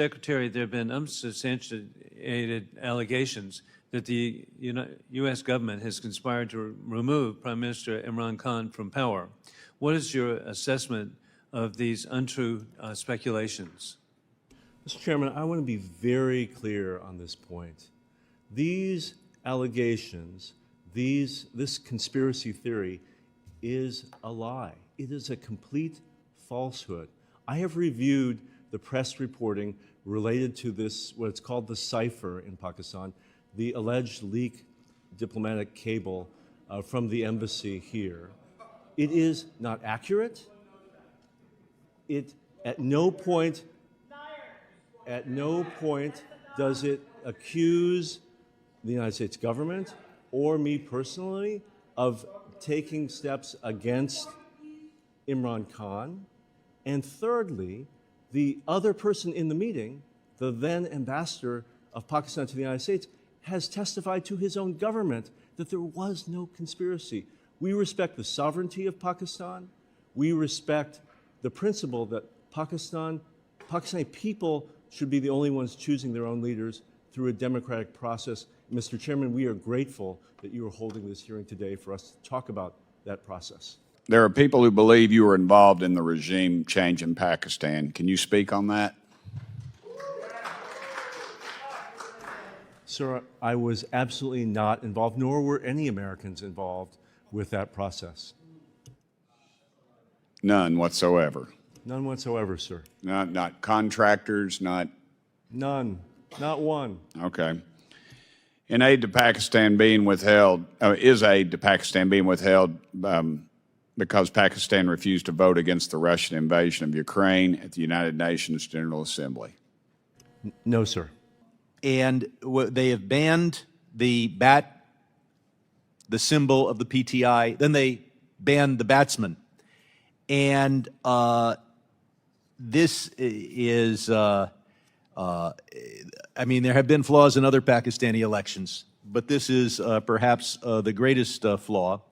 Secretary, there have been unsubstantiated allegations that the U.S. government has conspired to remove Prime Minister Imran Khan from power. What is your assessment of these untrue speculations? Mr. Chairman, I want to be very clear on this point. These allegations, this conspiracy theory is a lie. It is a complete falsehood. I have reviewed the press reporting related to this, what's called the cipher in Pakistan, the alleged leak diplomatic cable from the embassy here. It is not accurate. It at no point does it accuse the United States government or me personally of taking steps against Imran Khan. And thirdly, the other person in the meeting, the then ambassador of Pakistan to the United States, has testified to his own government that there was no conspiracy. We respect the sovereignty of Pakistan. We respect the principle that Pakistani people should be the only ones choosing their own leaders through a democratic process. Mr. Chairman, we are grateful that you are holding this hearing today for us to talk about that process. There are people who believe you were involved in the regime change in Pakistan. Can you speak on that? Sir, I was absolutely not involved, nor were any Americans involved with that process. None whatsoever. None whatsoever, sir. Not contractors, not? None. Not one. Okay. In aid to Pakistan being withheld, is aid to Pakistan being withheld because Pakistan refused to vote against the Russian invasion of Ukraine at the United Nations General Assembly? No, sir. And they have banned the bat, the symbol of the PTI. Then they banned the batsman. And this is, I mean, there have been flaws in other Pakistani elections, but this is perhaps the greatest flaw.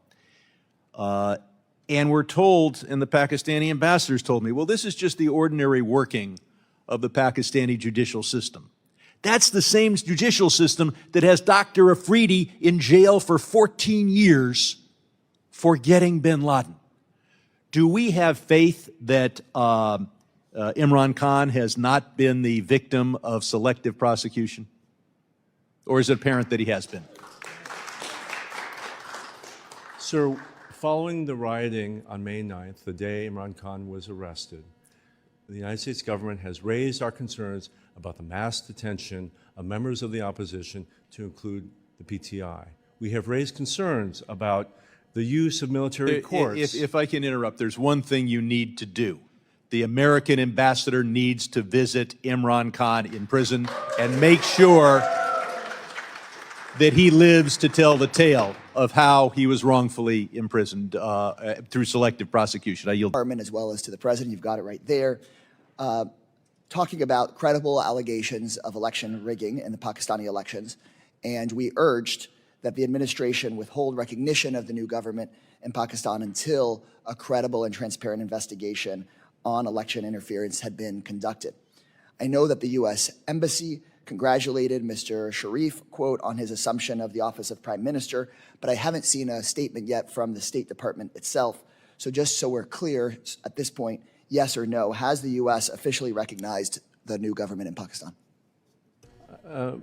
And we're told, and the Pakistani ambassadors told me, well, this is just the ordinary working of the Pakistani judicial system. That's the same judicial system that has Dr. Afridi in jail for 14 years for getting bin Laden. Do we have faith that Imran Khan has not been the victim of selective prosecution? Or is it apparent that he has been? Sir, following the rioting on May 9th, the day Imran Khan was arrested, the United States government has raised our concerns about the mass detention of members of the opposition, to include the PTI. We have raised concerns about the use of military courts. If I can interrupt, there's one thing you need to do. The American ambassador needs to visit Imran Khan in prison and make sure that he lives to tell the tale of how he was wrongfully imprisoned through selective prosecution. I yield. As well as to the president, you've got it right there. Talking about credible allegations of election rigging in the Pakistani elections, and we urged that the administration withhold recognition of the new government in Pakistan until a credible and transparent investigation on election interference had been conducted. I know that the U.S. Embassy congratulated Mr. Sharif, quote, on his assumption of the office of Prime Minister, but I haven't seen a statement yet from the State Department itself. So just so we're clear at this point, yes or no, has the U.S. officially recognized the new government in Pakistan?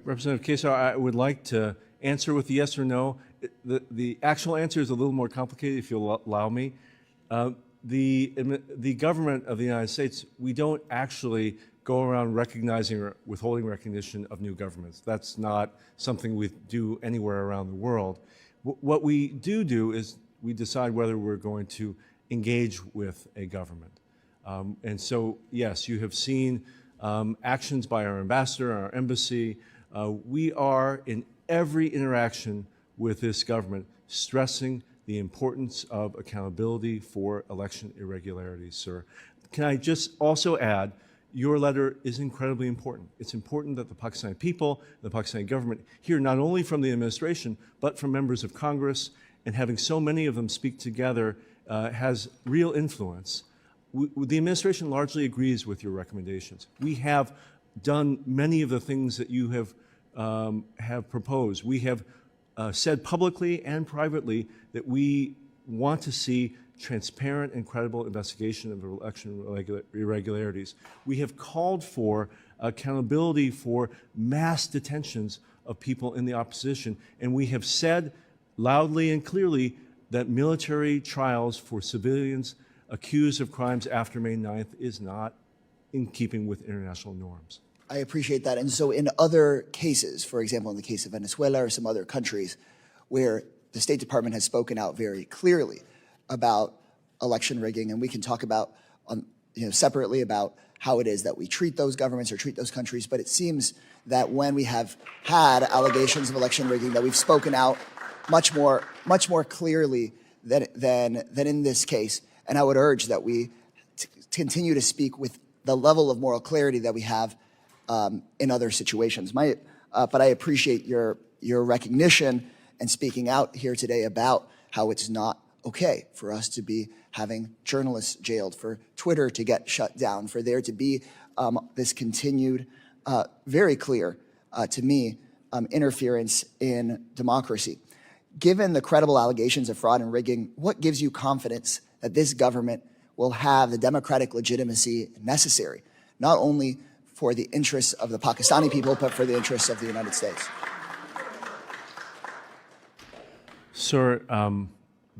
Representative Kesar, I would like to answer with a yes or no. The actual answer is a little more complicated, if you'll allow me. The government of the United States, we don't actually go around recognizing or withholding recognition of new governments. That's not something we do anywhere around the world. What we do is we decide whether we're going to engage with a government. And so, yes, you have seen actions by our ambassador, our embassy. We are, in every interaction with this government, stressing the importance of accountability for election irregularities, sir. Can I just also add, your letter is incredibly important. It's important that the Pakistani people, the Pakistani government hear not only from the administration, but from members of Congress, and having so many of them speak together has real influence. The administration largely agrees with your recommendations. We have done many of the things that you have proposed. We have said publicly and privately that we want to see transparent and credible investigation of election irregularities. We have called for accountability for mass detentions of people in the opposition, and we have said loudly and clearly that military trials for civilians accused of crimes after May 9th is not in keeping with international norms. I appreciate that. And so in other cases, for example, in the case of Venezuela or some other countries where the State Department has spoken out very clearly about election rigging, and we can talk about separately about how it is that we treat those governments or treat those countries, but it seems that when we have had allegations of election rigging, that we've spoken out much more clearly than in this case. And I would urge that we continue to speak with the level of moral clarity that we have in other situations. But I appreciate your recognition and speaking out here today about how it's not okay for us to be having journalists jailed, for Twitter to get shut down, for there to be this continued, very clear to me, interference in democracy. Given the credible allegations of fraud and rigging, what gives you confidence that this government will have the democratic legitimacy necessary, not only for the interests of the Pakistani people, but for the interests of the United States? Sir,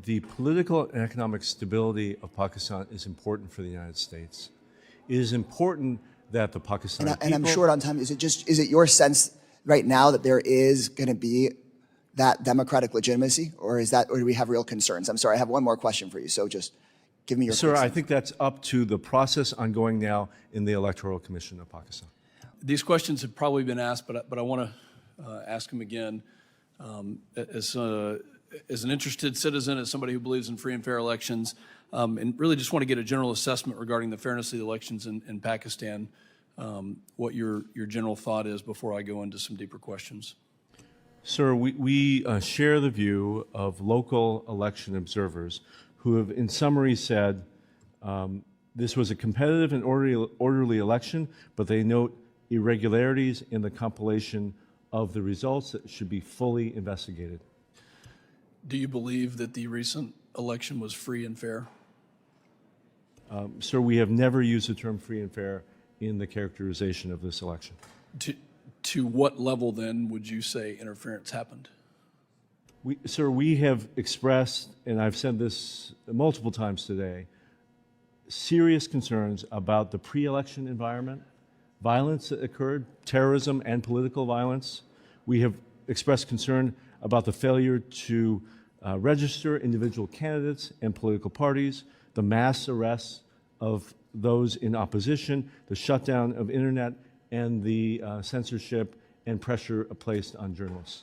the political and economic stability of Pakistan is important for the United States. It is important that the Pakistani people... And I'm short on time. Is it your sense right now that there is going to be that democratic legitimacy, or do we have real concerns? I'm sorry, I have one more question for you, so just give me your... Sir, I think that's up to the process ongoing now in the Electoral Commission of Pakistan. These questions have probably been asked, but I want to ask them again. As an interested citizen, as somebody who believes in free and fair elections, and really just want to get a general assessment regarding the fairness of the elections in Pakistan, what your general thought is before I go into some deeper questions. Sir, we share the view of local election observers who have, in summary, said this was a competitive and orderly election, but they note irregularities in the compilation of the results that should be fully investigated. Do you believe that the recent election was free and fair? Sir, we have never used the term free and fair in the characterization of this election. To what level, then, would you say interference happened? Sir, we have expressed, and I've said this multiple times today, serious concerns about the pre-election environment, violence that occurred, terrorism and political violence. We have expressed concern about the failure to register individual candidates and political parties, the mass arrests of those in opposition, the shutdown of internet, and the censorship and pressure placed on journalists.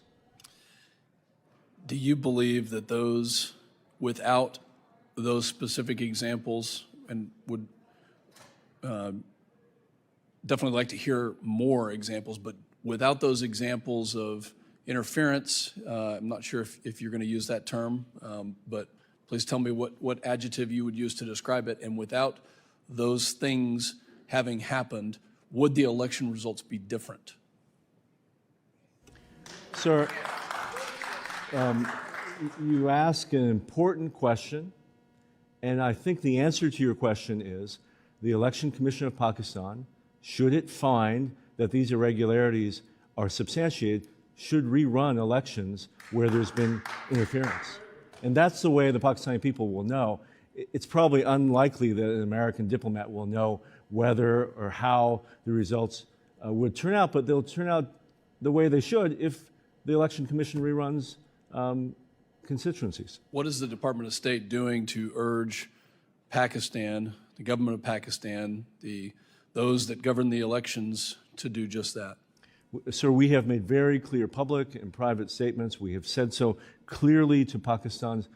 Do you believe that those, without those specific examples, and would definitely like to hear more examples, but without those examples of interference, I'm not sure if you're going to use that term, but please tell me what adjective you would use to describe it, and without those things having happened, would the election results be different? Sir, you ask an important question, and I think the answer to your question is the Election Commission of Pakistan, should it find that these irregularities are substantiated, should rerun elections where there's been interference. And that's the way the Pakistani people will know. It's probably unlikely that an American diplomat will know whether or how the results would turn out, but they'll turn out the way they should if the Election Commission reruns constituencies. What is the Department of State doing to urge Pakistan, the government of Pakistan, those that govern the elections, to do just that? Sir, we have made very clear public and private statements. We have said so clearly to Pakistan's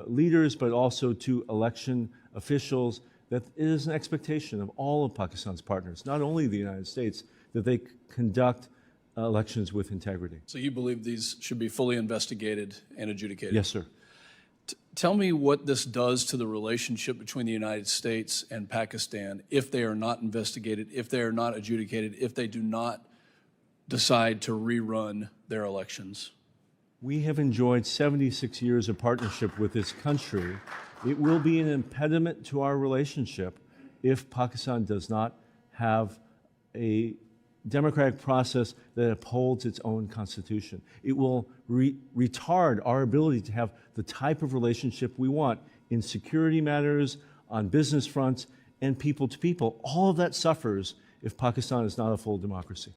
leaders, but also to election officials, that it is an expectation of all of Pakistan's partners, not only the United States, that they conduct elections with integrity. So you believe these should be fully investigated and adjudicated? Yes, sir. Tell me what this does to the relationship between the United States and Pakistan if they are not investigated, if they are not adjudicated, if they do not decide to rerun their elections. We have enjoyed 76 years of partnership with this country. It will be an impediment to our relationship if Pakistan does not have a democratic process that upholds its own constitution. It will retard our ability to have the type of relationship we want in security matters, on business fronts, and people to people. All of that suffers if Pakistan is not a full democracy.